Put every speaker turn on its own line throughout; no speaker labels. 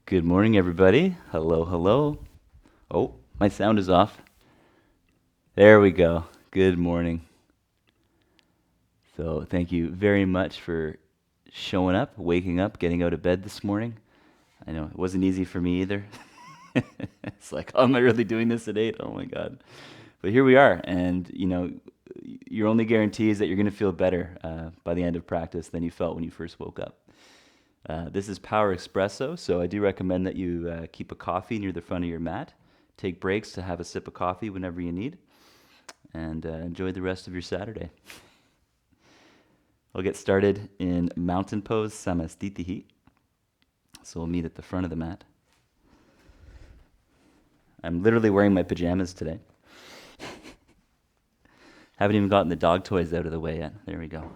Good morning, everybody. Hello, hello. Oh, my sound is off. There we go. Good morning. So, thank you very much for showing up, waking up, getting out of bed this morning. I know it wasn't easy for me either. It's like, oh, am I really doing this at 8? Oh my God. But here we are. And, your only guarantee is that you're going to feel better by the end of practice than you felt when you first woke up. This is Power Expresso, so I do recommend that you keep a coffee near the front of your mat. Take breaks to have a sip of coffee whenever you need, and enjoy the rest of your Saturday. We'll get started in mountain pose samastitihi. So we'll meet at the front of the mat. I'm literally wearing my pajamas today. Haven't even gotten the dog toys out of the way yet. There we go.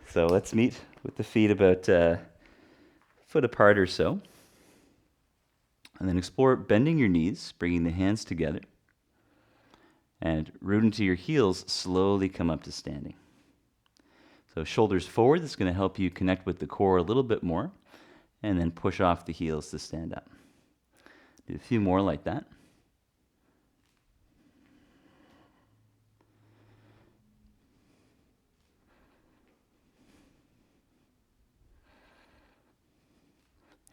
So let's meet with the feet about a foot apart or so. And then explore bending your knees, bringing the hands together. And root into your heels, slowly come up to standing. So shoulders forward, that's going to help you connect with the core a little bit more. And then push off the heels to stand up. Do a few more like that.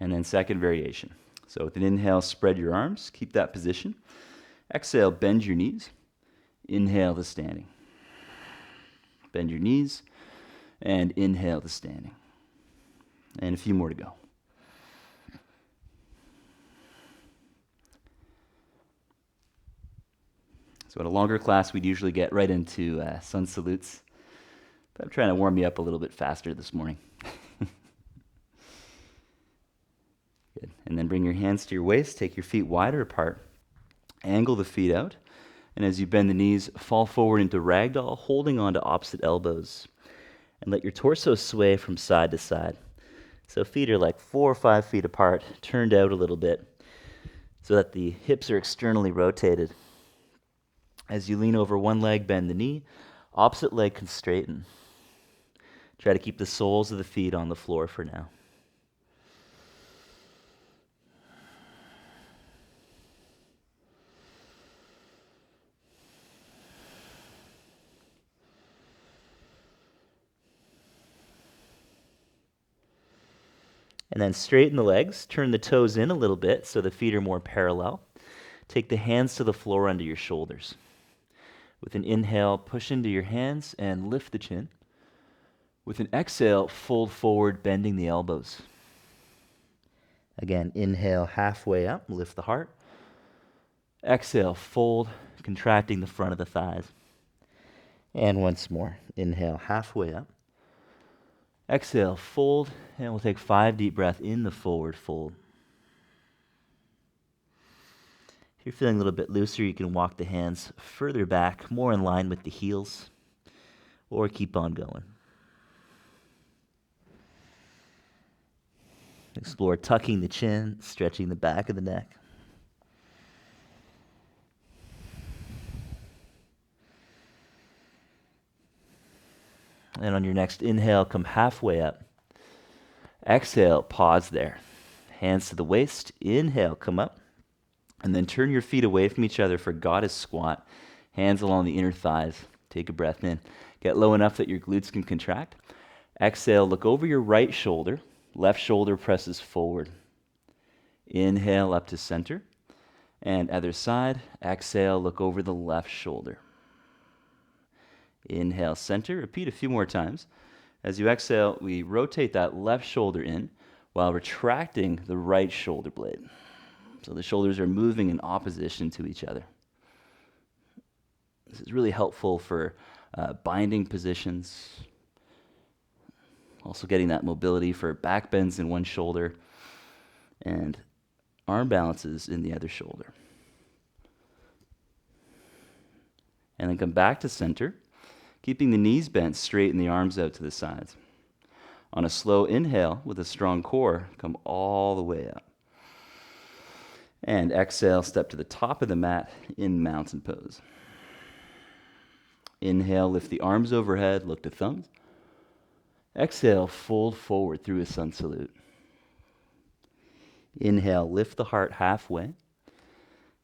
And then second variation. So with an inhale, spread your arms, keep that position. Exhale, bend your knees. Inhale to standing. Bend your knees, and inhale to standing. And a few more to go. So at a longer class, we'd usually get right into sun salutes. But I'm trying to warm you up a little bit faster this morning. Good. And then bring your hands to your waist, take your feet wider apart, angle the feet out, and as you bend the knees, fall forward into Ragdoll, holding on to opposite elbows. And let your torso sway from side to side. So feet are like 4 or 5 feet apart, turned out a little bit, so that the hips are externally rotated. As you lean over one leg, bend the knee, opposite leg can straighten. Try to keep the soles of the feet on the floor for now. And then straighten the legs, turn the toes in a little bit so the feet are more parallel. Take the hands to the floor under your shoulders. With an inhale, push into your hands and lift the chin. With an exhale, fold forward, bending the elbows. Again, inhale halfway up, lift the heart. Exhale, fold, contracting the front of the thighs. And once more, inhale halfway up. Exhale, fold, and we'll take 5 deep breaths in the forward fold. If you're feeling a little bit looser, you can walk the hands further back, more in line with the heels, or keep on going. Explore tucking the chin, stretching the back of the neck. And on your next inhale, come halfway up. Exhale, pause there. Hands to the waist. Inhale, come up. And then turn your feet away from each other for goddess squat. Hands along the inner thighs. Take a breath in. Get low enough that your glutes can contract. Exhale, look over your right shoulder. Left shoulder presses forward. Inhale up to center. And other side. Exhale, look over the left shoulder. Inhale, center. Repeat a few more times. As you exhale, we rotate that left shoulder in while retracting the right shoulder blade. So the shoulders are moving in opposition to each other. This is really helpful for binding positions. Also getting that mobility for back bends in one shoulder and arm balances in the other shoulder. And then come back to center, keeping the knees bent straight and the arms out to the sides. On a slow inhale with a strong core, come all the way up. And exhale, step to the top of the mat in mountain pose. Inhale, lift the arms overhead, look to thumbs. Exhale, fold forward through a sun salute. Inhale, lift the heart halfway.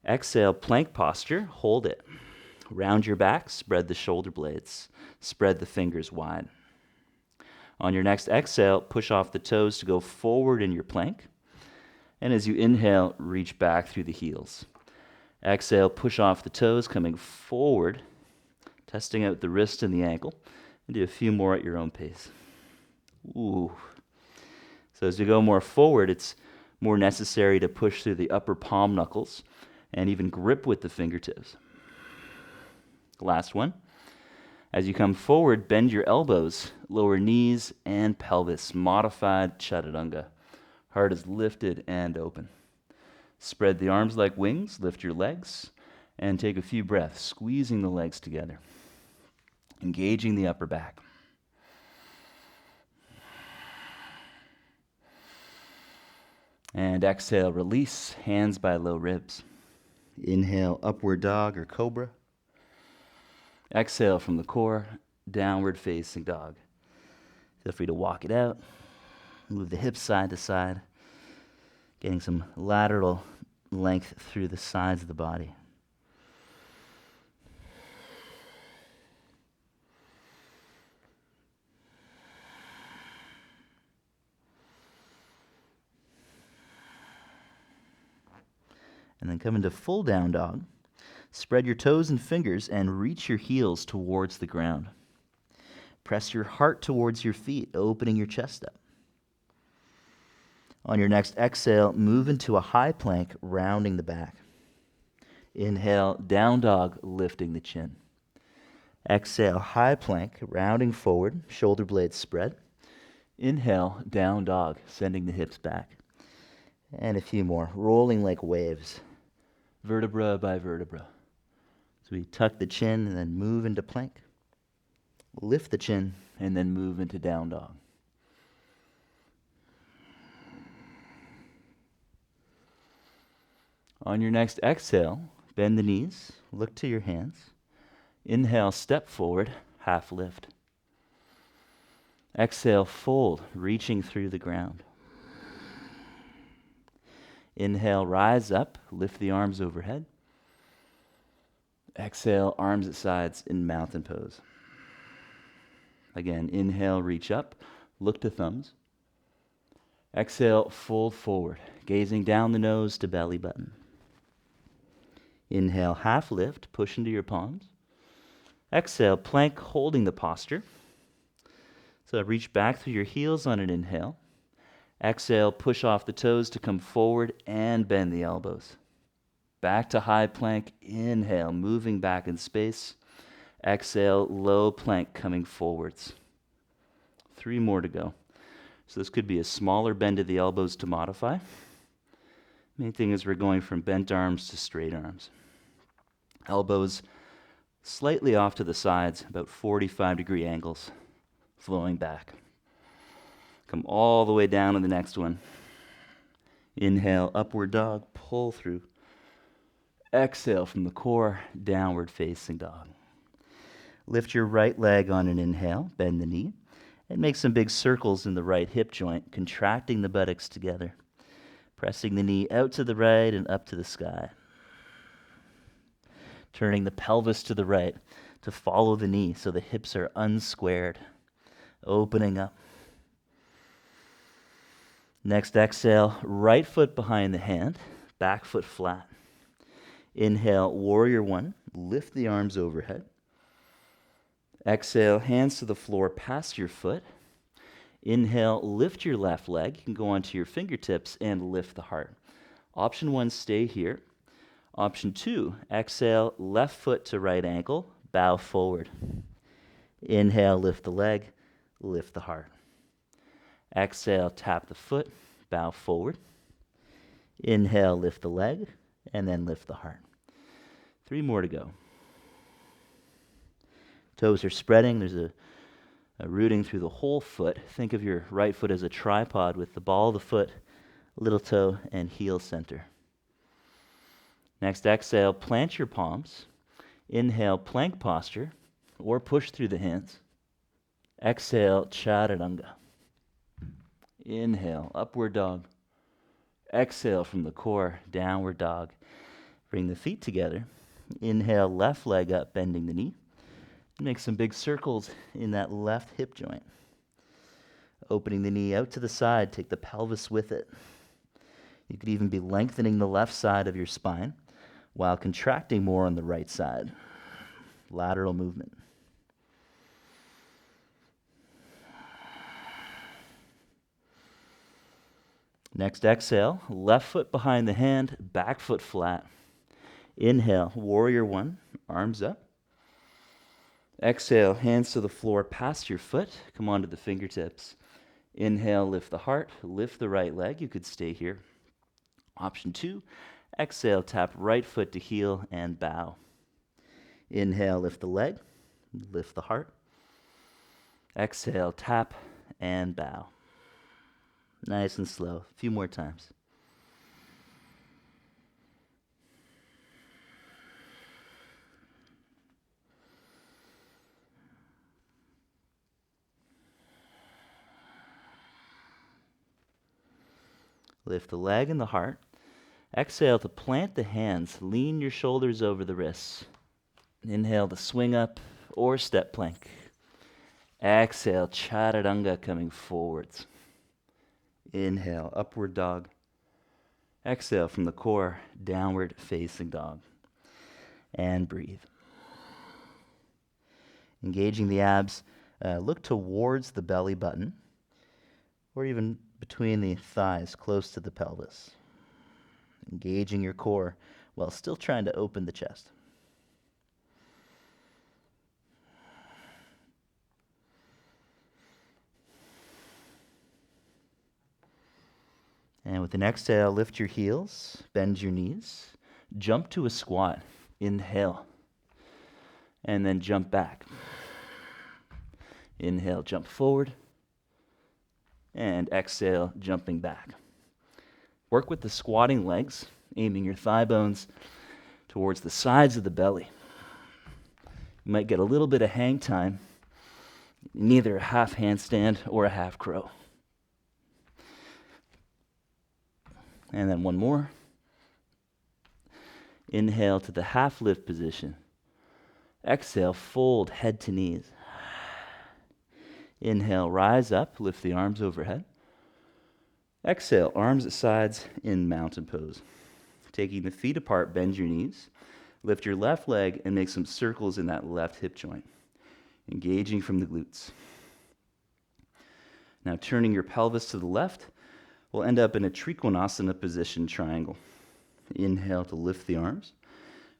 Exhale, plank posture, hold it. Round your back, spread the shoulder blades, spread the fingers wide. On your next exhale, push off the toes to go forward in your plank. And as you inhale, reach back through the heels. Exhale, push off the toes, coming forward, testing out the wrist and the ankle. And do a few more at your own pace. Ooh. So as you go more forward, it's more necessary to push through the upper palm knuckles and even grip with the fingertips. Last one. As you come forward, bend your elbows, lower knees and pelvis. Modified Chaturanga. Heart is lifted and open. Spread the arms like wings, lift your legs, and take a few breaths, squeezing the legs together, engaging the upper back. And exhale, release, hands by low ribs. Inhale, upward dog or cobra. Exhale from the core, downward facing dog. Feel free to walk it out. Move the hips side to side, getting some lateral length through the sides of the body. And then come into full down dog. Spread your toes and fingers and reach your heels towards the ground. Press your heart towards your feet, opening your chest up. On your next exhale, move into a high plank, rounding the back. Inhale, down dog, lifting the chin. Exhale, high plank, rounding forward, shoulder blades spread. Inhale, down dog, sending the hips back. And a few more, rolling like waves, vertebra by vertebra. So we tuck the chin and then move into plank. Lift the chin and then move into down dog. On your next exhale, bend the knees, look to your hands. Inhale, step forward, half lift. Exhale, fold, reaching through the ground. Inhale, rise up, lift the arms overhead. Exhale, arms at sides in mountain pose. Again, inhale, reach up, look to thumbs. Exhale, fold forward, gazing down the nose to belly button. Inhale, half lift, push into your palms. Exhale, plank, holding the posture. So reach back through your heels on an inhale. Exhale, push off the toes to come forward and bend the elbows. Back to high plank, inhale, moving back in space. Exhale, low plank coming forwards. 3 more to go. So this could be a smaller bend of the elbows to modify. Main thing is we're going from bent arms to straight arms. Elbows slightly off to the sides, about 45-degree angles, flowing back. Come all the way down to the next one. Inhale, upward dog, pull through. Exhale from the core, downward facing dog. Lift your right leg on an inhale, bend the knee, and make some big circles in the right hip joint, contracting the buttocks together. Pressing the knee out to the right and up to the sky. Turning the pelvis to the right to follow the knee so the hips are unsquared. Opening up. Next exhale, right foot behind the hand, back foot flat. Inhale, warrior one, lift the arms overhead. Exhale, hands to the floor past your foot. Inhale, lift your left leg. You can go onto your fingertips and lift the heart. Option 1, stay here. Option 2, exhale, left foot to right ankle, bow forward. Inhale, lift the leg, lift the heart. Exhale, tap the foot, bow forward. Inhale, lift the leg, and then lift the heart. 3 more to go. Toes are spreading. There's a rooting through the whole foot. Think of your right foot as a tripod with the ball of the foot, little toe, and heel center. Next exhale, plant your palms. Inhale, plank posture, or push through the hands. Exhale, Chaturanga. Inhale, upward dog. Exhale from the core, downward dog. Bring the feet together. Inhale, left leg up, bending the knee. Make some big circles in that left hip joint. Opening the knee out to the side, take the pelvis with it. You could even be lengthening the left side of your spine while contracting more on the right side. Lateral movement. Next exhale, left foot behind the hand, back foot flat. Inhale, warrior one, arms up. Exhale, hands to the floor past your foot, come onto the fingertips. Inhale, lift the heart, lift the right leg, you could stay here. Option 2, exhale, tap right foot to heel and bow. Inhale, lift the leg, lift the heart. Exhale, tap and bow. Nice and slow, a few more times. Lift the leg and the heart. Exhale to plant the hands. Lean your shoulders over the wrists. Inhale to swing up or step plank. Exhale, Chaturanga coming forwards. Inhale, upward dog. Exhale from the core, downward facing dog. And breathe. Engaging the abs, look towards the belly button or even between the thighs close to the pelvis. Engaging your core while still trying to open the chest. And with an exhale, lift your heels, bend your knees, jump to a squat. Inhale. And then jump back. Inhale, jump forward. And exhale, jumping back. Work with the squatting legs, aiming your thigh bones towards the sides of the belly. You might get a little bit of hang time, neither a half handstand or a half crow. And then one more. Inhale to the half lift position. Exhale, fold head to knees. Inhale, rise up, lift the arms overhead. Exhale, arms at sides in mountain pose. Taking the feet apart, bend your knees. Lift your left leg and make some circles in that left hip joint. Engaging from the glutes. Now turning your pelvis to the left, we'll end up in a Trikonasana position triangle. Inhale to lift the arms.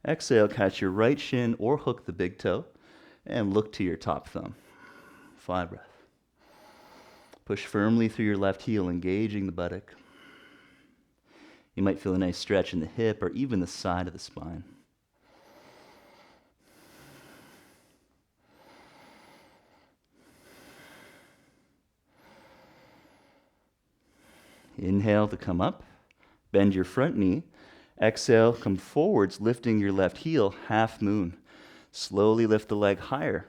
Exhale, catch your right shin or hook the big toe and look to your top thumb. 5 breaths. Push firmly through your left heel, engaging the buttock. You might feel a nice stretch in the hip or even the side of the spine. Inhale to come up. Bend your front knee. Exhale, come forwards, lifting your left heel, half moon. Slowly lift the leg higher,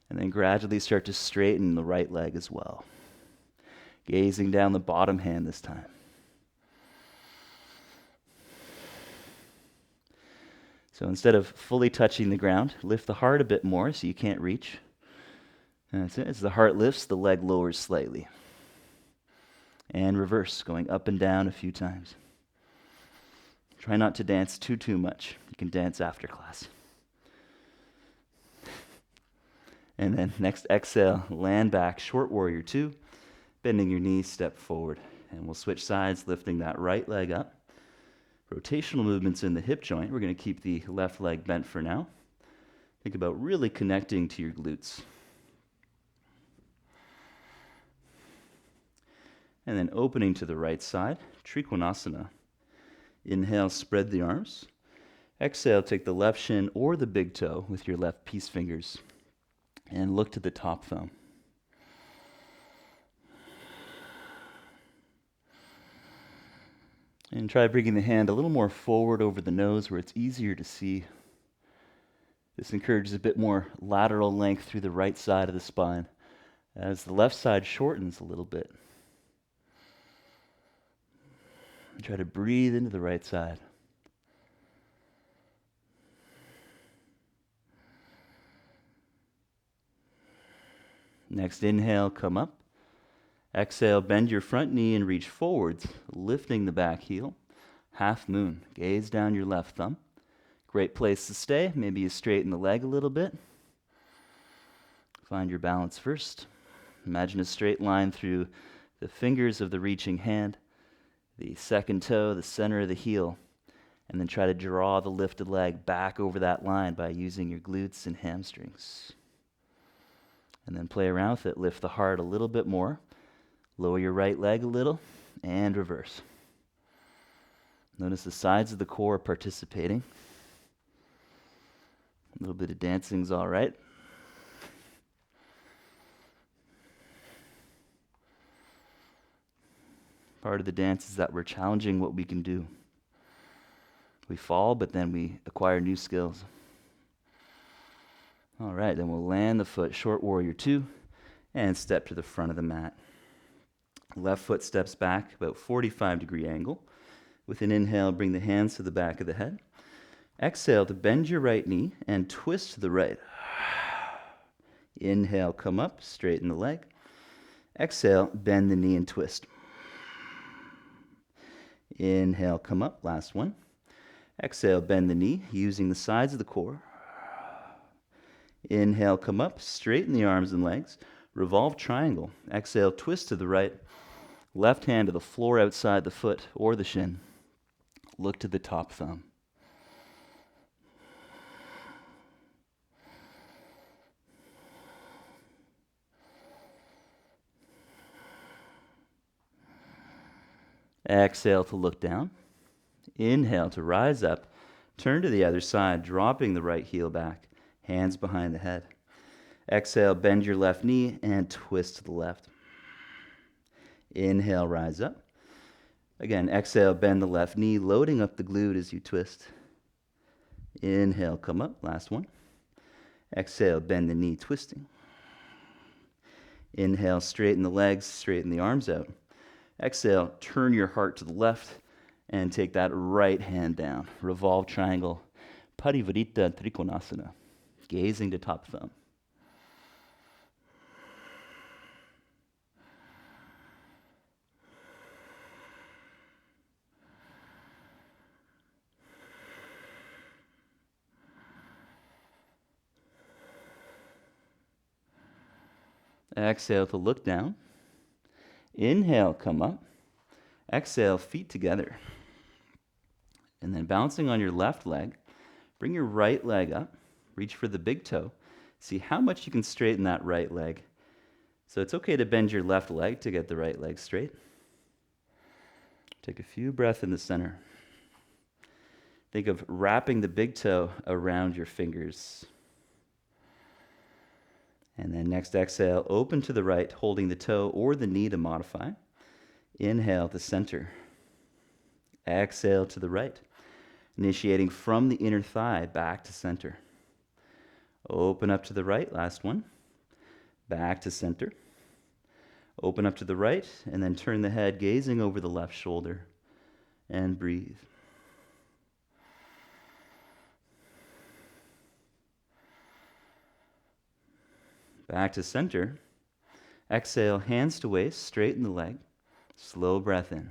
and then gradually start to straighten the right leg as well. Gazing down the bottom hand this time. So instead of fully touching the ground, lift the heart a bit more so you can't reach. And that's it. As the heart lifts, the leg lowers slightly. And reverse, going up and down a few times. Try not to dance too much. You can dance after class. And then next exhale, land back, short warrior 2. Bending your knees, step forward. And we'll switch sides, lifting that right leg up. Rotational movements in the hip joint. We're going to keep the left leg bent for now. Think about really connecting to your glutes. And then opening to the right side, Trikonasana. Inhale, spread the arms. Exhale, take the left shin or the big toe with your left peace fingers. And look to the top thumb. And try bringing the hand a little more forward over the nose where it's easier to see. This encourages a bit more lateral length through the right side of the spine as the left side shortens a little bit. Try to breathe into the right side. Next inhale, come up. Exhale, bend your front knee and reach forwards, lifting the back heel. Half moon. Gaze down your left thumb. Great place to stay. Maybe you straighten the leg a little bit. Find your balance first. Imagine a straight line through the fingers of the reaching hand, the second toe, the center of the heel, and then try to draw the lifted leg back over that line by using your glutes and hamstrings. And then play around with it. Lift the heart a little bit more. Lower your right leg a little, and reverse. Notice the sides of the core participating. A little bit of dancing's all right. Part of the dance is that we're challenging what we can do. We fall, but then we acquire new skills. All right, then we'll land the foot, short warrior 2, and step to the front of the mat. Left foot steps back, about 45-degree angle. With an inhale, bring the hands to the back of the head. Exhale to bend your right knee and twist to the right. Inhale, come up, straighten the leg. Exhale, bend the knee and twist. Inhale, come up, last one. Exhale, bend the knee, using the sides of the core. Inhale, come up, straighten the arms and legs. Revolve triangle. Exhale, twist to the right. Left hand to the floor outside the foot or the shin. Look to the top thumb. Exhale to look down. Inhale to rise up. Turn to the other side, dropping the right heel back. Hands behind the head. Exhale, bend your left knee and twist to the left. Inhale, rise up. Again, exhale, bend the left knee, loading up the glute as you twist. Inhale, come up, last one. Exhale, bend the knee, twisting. Inhale, straighten the legs, straighten the arms out. Exhale, turn your heart to the left and take that right hand down. Revolve triangle, Parivarita Trikonasana, gazing to top thumb. Exhale to look down. Inhale, come up. Exhale, feet together. And then bouncing on your left leg, bring your right leg up. Reach for the big toe. See how much you can straighten that right leg. So it's okay to bend your left leg to get the right leg straight. Take a few breaths in the center. Think of wrapping the big toe around your fingers. And then next exhale, open to the right, holding the toe or the knee to modify. Inhale to center. Exhale to the right, initiating from the inner thigh back to center. Open up to the right, last one. Back to center. Open up to the right, and then turn the head, gazing over the left shoulder, and breathe. Back to center. Exhale, hands to waist, straighten the leg. Slow breath in.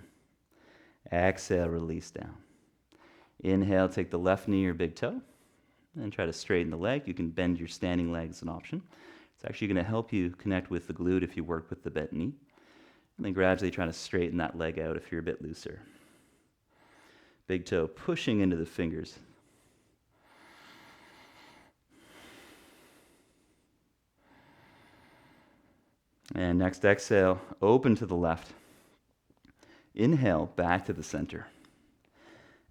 Exhale, release down. Inhale, take the left knee or big toe, and try to straighten the leg. You can bend your standing leg as an option. It's actually going to help you connect with the glute if you work with the bent knee. And then gradually try to straighten that leg out if you're a bit looser. Big toe pushing into the fingers. And next exhale, open to the left. Inhale, back to the center.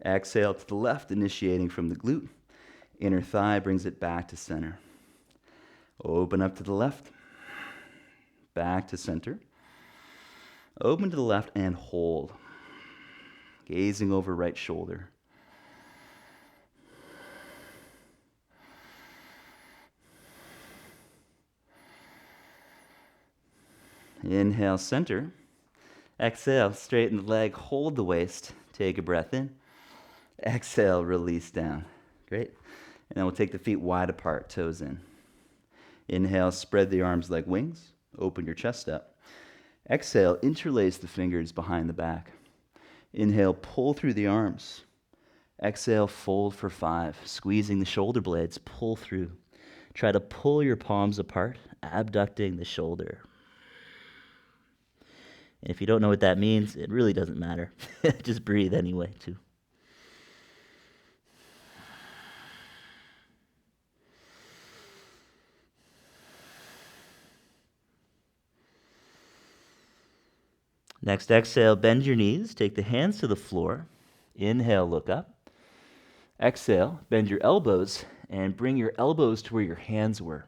Exhale to the left, initiating from the glute. Inner thigh brings it back to center. Open up to the left. Back to center. Open to the left and hold. Gazing over right shoulder. Inhale, center. Exhale, straighten the leg, hold the waist. Take a breath in. Exhale, release down. Great. And then we'll take the feet wide apart, toes in. Inhale, spread the arms like wings. Open your chest up. Exhale, interlace the fingers behind the back. Inhale, pull through the arms. Exhale, fold for 5. Squeezing the shoulder blades, pull through. Try to pull your palms apart, abducting the shoulder. And if you don't know what that means, it really doesn't matter. Just breathe anyway, too. Next, exhale, bend your knees. Take the hands to the floor. Inhale, look up. Exhale, bend your elbows and bring your elbows to where your hands were,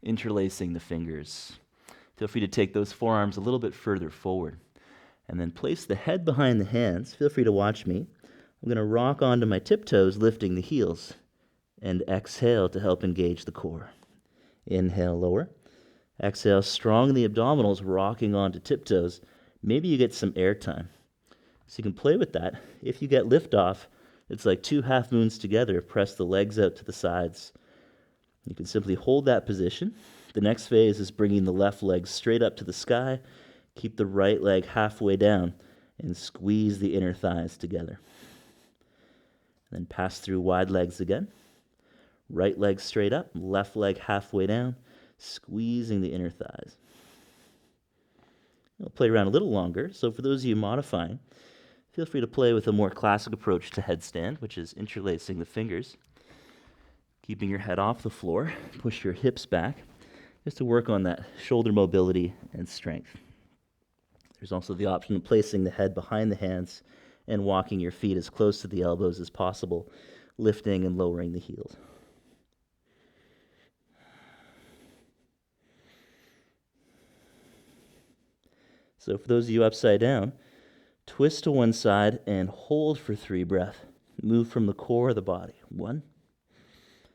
interlacing the fingers. Feel free to take those forearms a little bit further forward. And then place the head behind the hands. Feel free to watch me. I'm going to rock onto my tiptoes, lifting the heels. And exhale to help engage the core. Inhale, lower. Exhale, strong in the abdominals, rocking onto tiptoes. Maybe you get some air time. So you can play with that. If you get liftoff, it's like 2 half moons together. Press the legs out to the sides. You can simply hold that position. The next phase is bringing the left leg straight up to the sky. Keep the right leg halfway down and squeeze the inner thighs together. Then pass through wide legs again. Right leg straight up, left leg halfway down, squeezing the inner thighs. I'll play around a little longer, so for those of you modifying, feel free to play with a more classic approach to headstand, which is interlacing the fingers, keeping your head off the floor, push your hips back, just to work on that shoulder mobility and strength. There's also the option of placing the head behind the hands and walking your feet as close to the elbows as possible, lifting and lowering the heels. So for those of you upside down, twist to one side and hold for 3 breaths. Move from the core of the body. 1.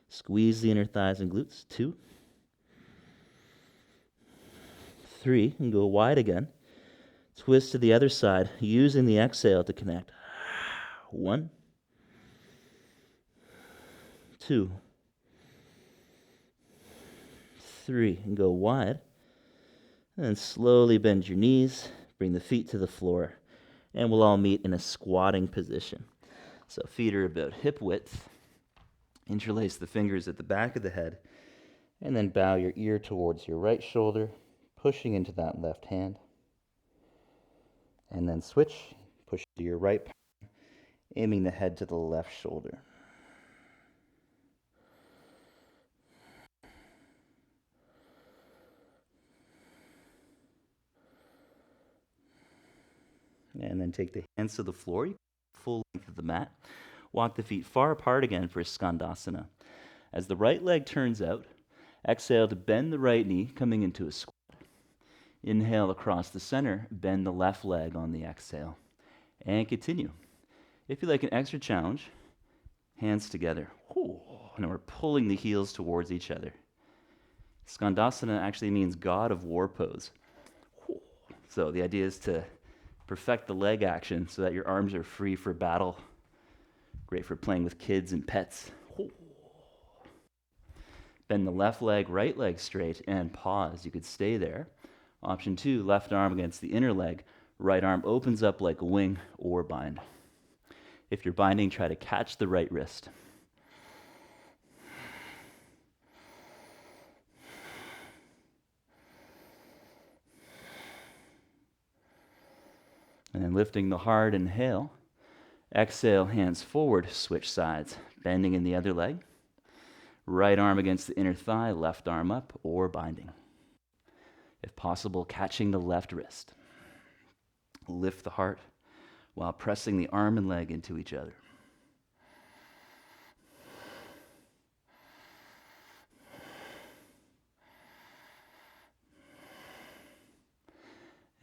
Squeeze the inner thighs and glutes. 2. 3. And go wide again. Twist to the other side, using the exhale to connect. 1. 2. 3. And go wide. And then slowly bend your knees, bring the feet to the floor, and we'll all meet in a squatting position. So feet are about hip width. Interlace the fingers at the back of the head, and then bow your ear towards your right shoulder, pushing into that left hand. And then switch, push to your right palm, aiming the head to the left shoulder. And then take the hands to the floor, full length of the mat. Walk the feet far apart again for Skandasana. As the right leg turns out, exhale to bend the right knee, coming into a squat. Inhale across the center, bend the left leg on the exhale. And continue. If you like an extra challenge, hands together. And we're pulling the heels towards each other. Skandasana actually means God of War pose. So the idea is to perfect the leg action so that your arms are free for battle. Great for playing with kids and pets. Bend the left leg, right leg straight, and pause. You could stay there. Option 2, left arm against the inner leg. Right arm opens up like a wing or bind. If you're binding, try to catch the right wrist. And then lifting the heart, inhale. Exhale, hands forward, switch sides. Bending in the other leg. Right arm against the inner thigh, left arm up or binding. If possible, catching the left wrist. Lift the heart while pressing the arm and leg into each other.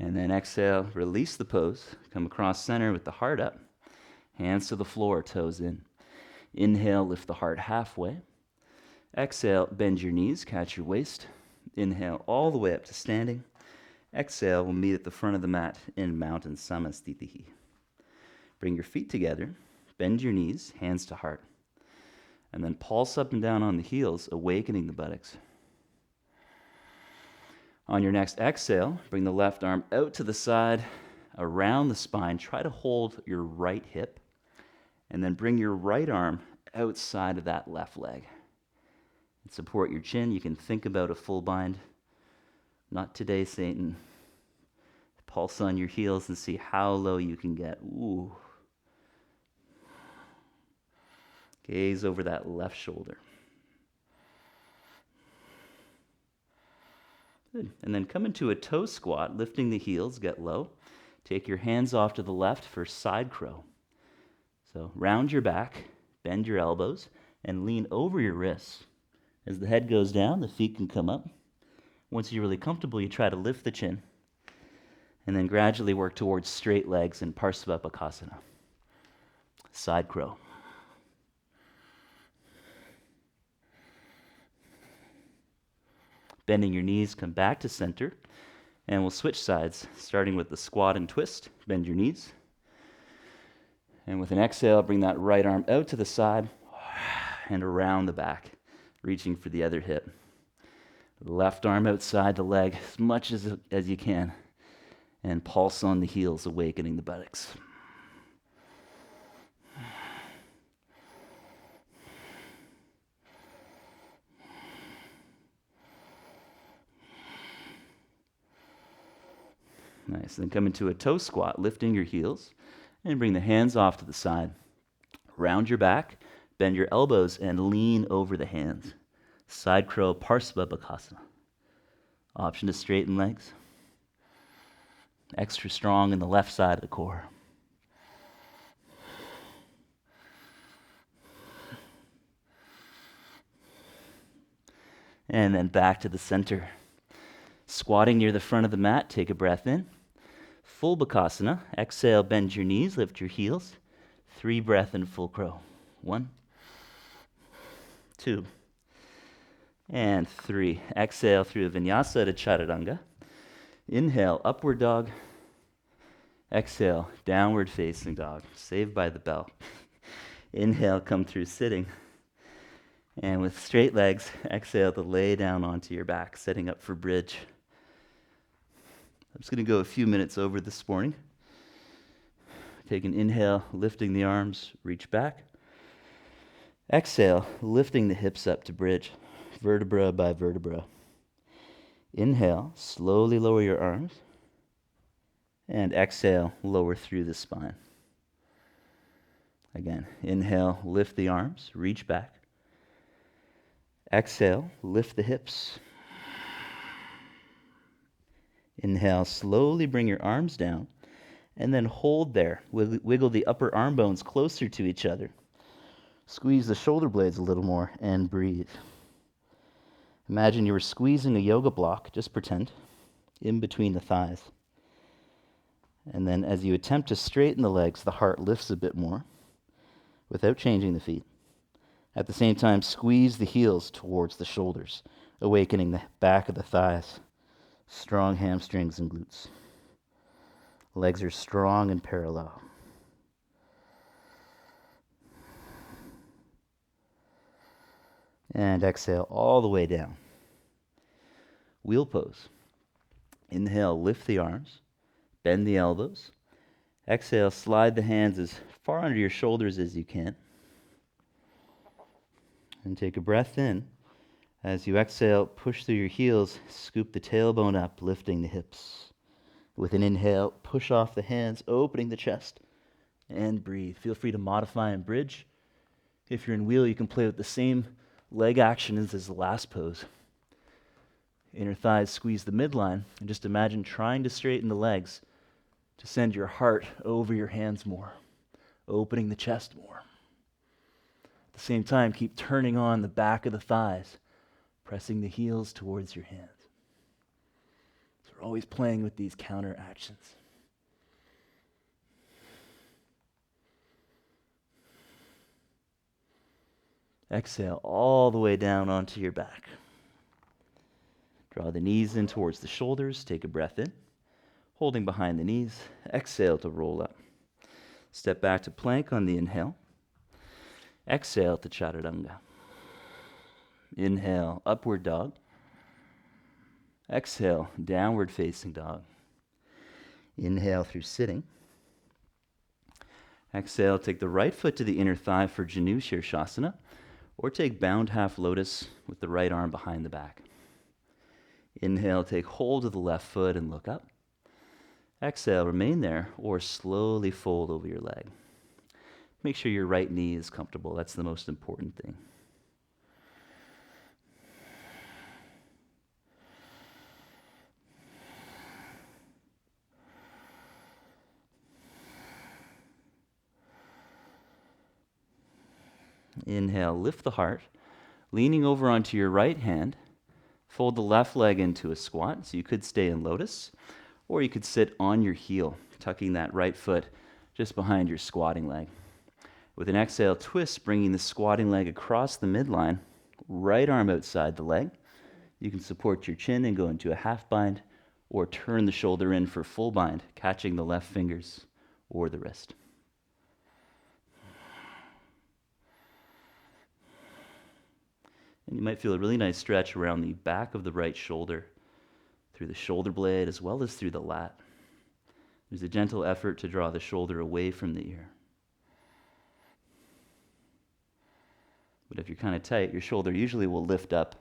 And then exhale, release the pose. Come across center with the heart up. Hands to the floor, toes in. Inhale, lift the heart halfway. Exhale, bend your knees, catch your waist. Inhale all the way up to standing. Exhale, we'll meet at the front of the mat in Mountain Samasthiti. Bring your feet together, bend your knees, hands to heart. And then pulse up and down on the heels, awakening the buttocks. On your next exhale, bring the left arm out to the side, around the spine. Try to hold your right hip, and then bring your right arm outside of that left leg. And support your chin. You can think about a full bind. Not today, Satan. Pulse on your heels and see how low you can get. Ooh. Gaze over that left shoulder. Good. And then come into a toe squat, lifting the heels, get low. Take your hands off to the left for side crow. So round your back, bend your elbows, and lean over your wrists. As the head goes down, the feet can come up. Once you're really comfortable, you try to lift the chin, and then gradually work towards straight legs in Parsvapakasana. Side crow. Bending your knees, come back to center, and we'll switch sides, starting with the squat and twist. Bend your knees. And with an exhale, bring that right arm out to the side and around the back, reaching for the other hip. Left arm outside the leg as much as you can, and pulse on the heels, awakening the buttocks. Nice. Then come into a toe squat, lifting your heels, and bring the hands off to the side. Round your back, bend your elbows, and lean over the hands. Side crow, Parsvapakasana. Option to straighten legs. Extra strong in the left side of the core. And then back to the center. Squatting near the front of the mat, take a breath in. Full Bakasana. Exhale, bend your knees, lift your heels. 3 breath in full crow. 1, 2, and 3. Exhale through Vinyasa to Chaturanga. Inhale, upward dog. Exhale, downward facing dog. Saved by the bell. Inhale, come through sitting. And with straight legs, exhale to lay down onto your back, setting up for bridge. I'm just going to go a few minutes over this morning. Take an inhale, lifting the arms, reach back. Exhale, lifting the hips up to bridge, vertebra by vertebra. Inhale, slowly lower your arms. And exhale, lower through the spine. Again, inhale, lift the arms, reach back. Exhale, lift the hips. Inhale, slowly bring your arms down, and then hold there. Wiggle the upper arm bones closer to each other. Squeeze the shoulder blades a little more, and breathe. Imagine you were squeezing a yoga block, just pretend, in between the thighs. And then as you attempt to straighten the legs, the heart lifts a bit more, without changing the feet. At the same time, squeeze the heels towards the shoulders, awakening the back of the thighs. Strong hamstrings and glutes. Legs are strong and parallel. And exhale all the way down. Wheel pose. Inhale, lift the arms, bend the elbows. Exhale, slide the hands as far under your shoulders as you can. And take a breath in. As you exhale, push through your heels, scoop the tailbone up, lifting the hips. With an inhale, push off the hands, opening the chest, and breathe. Feel free to modify and bridge. If you're in wheel, you can play with the same leg actions as the last pose. Inner thighs squeeze the midline, and just imagine trying to straighten the legs to send your heart over your hands more, opening the chest more. At the same time, keep turning on the back of the thighs, pressing the heels towards your hands. So we're always playing with these counter actions. Exhale all the way down onto your back. Draw the knees in towards the shoulders. Take a breath in, holding behind the knees. Exhale to roll up. Step back to plank on the inhale. Exhale to Chaturanga. Inhale, upward dog. Exhale, downward facing dog. Inhale through sitting. Exhale, take the right foot to the inner thigh for Janu Shirshasana, or take bound half lotus with the right arm behind the back. Inhale, take hold of the left foot and look up. Exhale, remain there, or slowly fold over your leg. Make sure your right knee is comfortable. That's the most important thing. Inhale, lift the heart, leaning over onto your right hand. Fold the left leg into a squat, so you could stay in lotus, or you could sit on your heel, tucking that right foot just behind your squatting leg. With an exhale, twist, bringing the squatting leg across the midline, right arm outside the leg. You can support your chin and go into a half bind, or turn the shoulder in for full bind, catching the left fingers or the wrist. And you might feel a really nice stretch around the back of the right shoulder, through the shoulder blade as well as through the lat. There's a gentle effort to draw the shoulder away from the ear. But if you're kind of tight, your shoulder usually will lift up.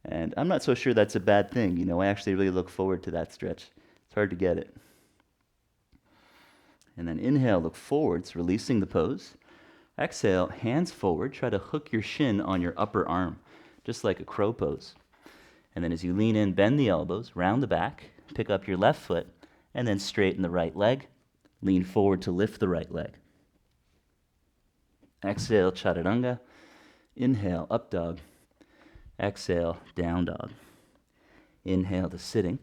And I'm not so sure that's a bad thing. I actually really look forward to that stretch. It's hard to get it. And then inhale, look forwards, releasing the pose. Exhale, hands forward. Try to hook your shin on your upper arm, just like a crow pose. And then as you lean in, bend the elbows, round the back, pick up your left foot, and then straighten the right leg. Lean forward to lift the right leg. Exhale, Chaturanga. Inhale, up dog. Exhale, down dog. Inhale to sitting.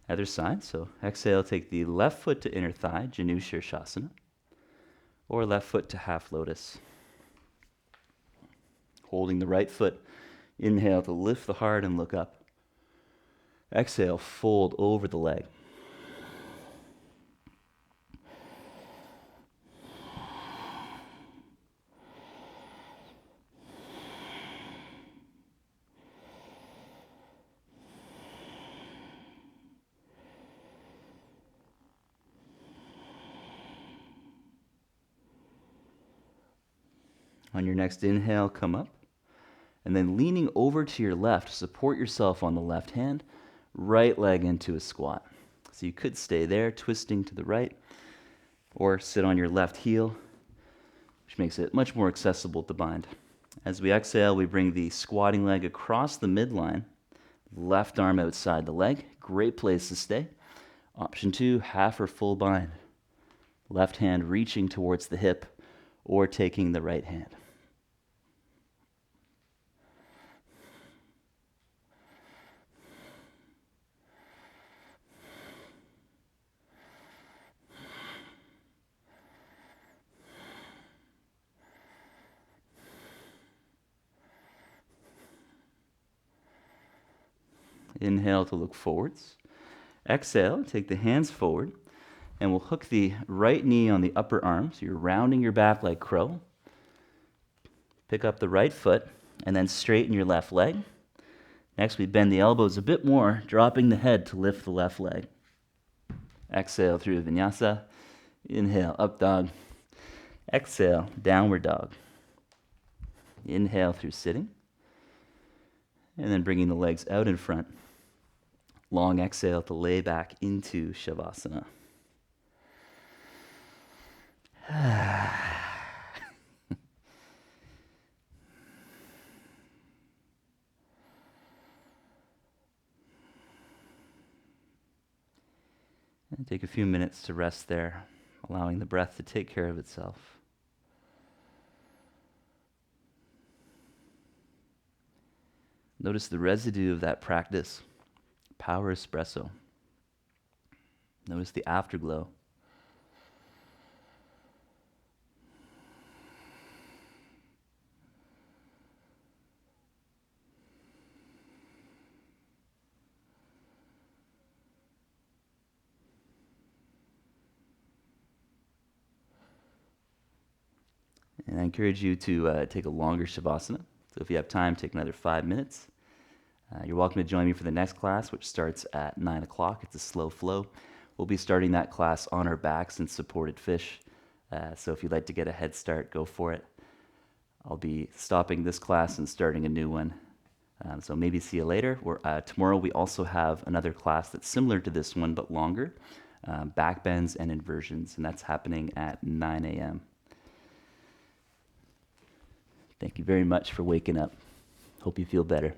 Other side, so exhale, take the left foot to inner thigh, Janu Shirshasana, or left foot to half lotus. Holding the right foot, inhale to lift the heart and look up. Exhale, fold over the leg. On your next inhale, come up. And then leaning over to your left, support yourself on the left hand, right leg into a squat. So you could stay there, twisting to the right, or sit on your left heel, which makes it much more accessible to bind. As we exhale, we bring the squatting leg across the midline, left arm outside the leg. Great place to stay. Option 2, half or full bind. Left hand reaching towards the hip or taking the right hand. Inhale to look forwards. Exhale, take the hands forward, and we'll hook the right knee on the upper arm, so you're rounding your back like crow. Pick up the right foot, and then straighten your left leg. Next, we bend the elbows a bit more, dropping the head to lift the left leg. Exhale through Vinyasa. Inhale, up dog. Exhale, downward dog. Inhale through sitting. And then bringing the legs out in front. Long exhale to lay back into Shavasana. And take a few minutes to rest there, allowing the breath to take care of itself. Notice the residue of that practice. Power espresso. Notice the afterglow. And I encourage you to take a longer Shavasana. So if you have time, take another 5 minutes. You're welcome to join me for the next class, which starts at 9 o'clock. It's a slow flow. We'll be starting that class on our backs in supported fish. So if you'd like to get a head start, go for it. I'll be stopping this class and starting a new one. So maybe see you later. Tomorrow we also have another class that's similar to this one, but longer. Back bends and inversions, and that's happening at 9 a.m. Thank you very much for waking up. Hope you feel better.